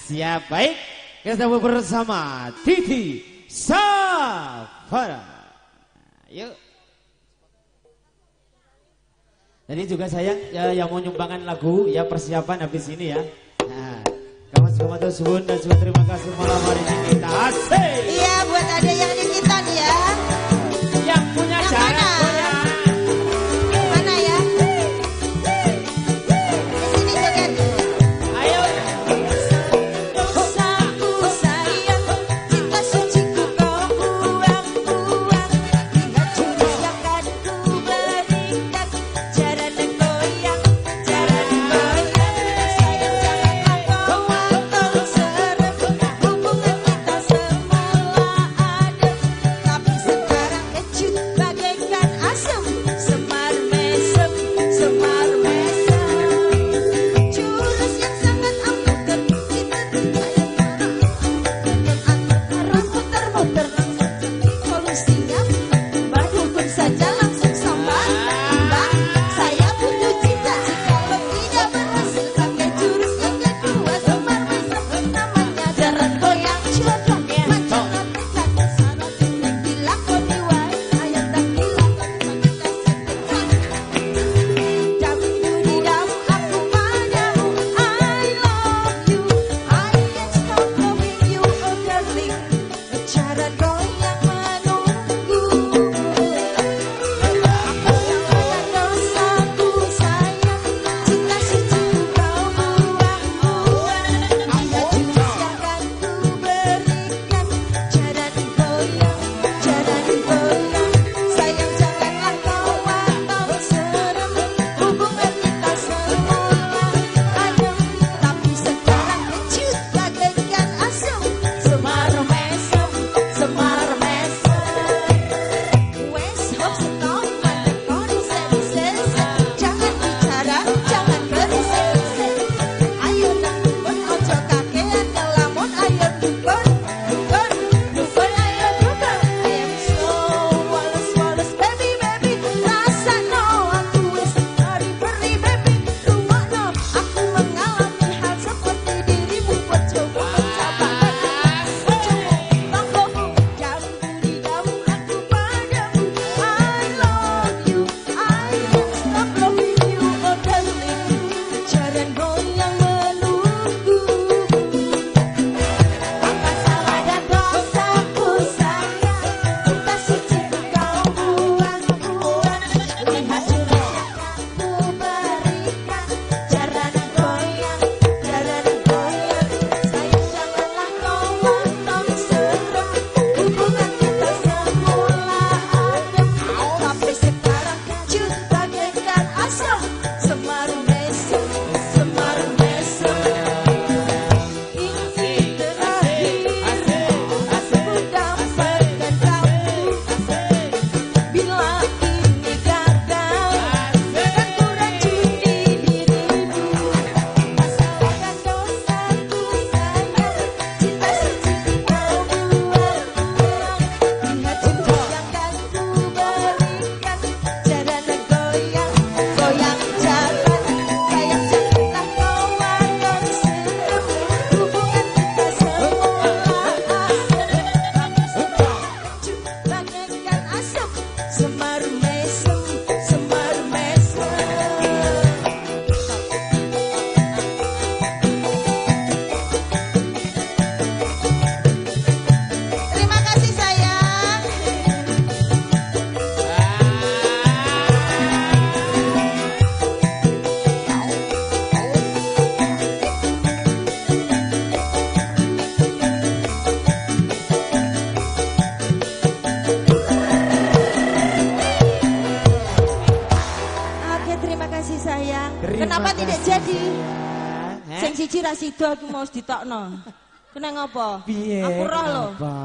Siap, baik. Kita bersama Titi Safara. Yuk. Jadi juga sayang ya, yang mau nyumbangkan lagu ya persiapan habis ini ya. Nah, kawan semua suwun dan juga terima kasih malam hari ini kita asik. Iya, buat ada yang nyanyitan ya. Yang punya cara goyang. Mana ya? Di sini joget. Ayo. Dosaku sayang, cinta suciku kau buang-buang. Hingga jurus yang kan ku berikan. Jangan goyang, jangan goyang. Sayang janganlah kau potong serem. Hubungan kita semula adem, tapi sekarang kecut bagaikan asam. Semar mesem, semar mesem. Jurus yang sangat ampuh tercipta. Terus muter-muter solusinya. Badu pun saja langsung sambar. Mbak, saya butuh cita-cita. Kalau tidak berhasil pakai jurus yang kedua, semar mesem namanya. Jaran goyang jodohnya. Macam aplikasi sana tinggi dilakoni wae. Ayat tak dilakoni kita sekejar. Dam di dam aku padamu. I love you. I can't stop loving you, oh darling. Cara goyang menunggu. Apa salahnya dosaku sayang, cinta suciku kau buang-buang. Hingga jurus yang kan ku berikan. Jangan goyang, jangan goyang. Sayang janganlah kau potong serem. Hubungan kita semula adem, tapi sekarang kecut bagaikan asam. Semar mesem, semar mesem. Wes hop stop, mata kau disel-sel. Jangan bicara, jangan berisik-isik. Ayo nak dukun, ojo kakean ngelamun. Ayo dukun, dukun, dukun, ayo dukun. I am so wales-wales, baby, baby. Rasakno aku wis peri-peri, baby. Rungokno aku mengalami hal seperti dirimu. Coba mencoba tanggomu, jauh di jauh aku padamu. I love you, I can't stop loving you, oh darling. Jangan goyang menunggu. Apa salah dan dosaku sayang, cinta suciku kau buang-buang. Lihat jurus yang kan ku berikan. Jangan goyang, jangan goyang. Sayang janganlah kau potong serem. Hubungan kita semula adem, tapi sekarang kecut bagaikan asam. Semar mesem, semar mesem. Ini terakhir aku dapatkan kamu. Bila ini gagal, kan ku racuni dirimu. Masalah dan dosaku sayang, cinta suciku kau buang-buang. Lihat jurus yang kan ku berikan. Jangan goyang, goyang jangan. Sayang janganlah kau potong serem. Hubungan kita semula adem, tapi sekarang kecut bagaikan asam. Semar mesem, semar mesem. Terima kasih sayang. Oke, terima kasih sayang. Terima Kenapa tidak kasih, jadi? sayang. Sing siji ra sida aku mau ditokno. Kena ngopo? Piye? Aku roh lho. Kenapa?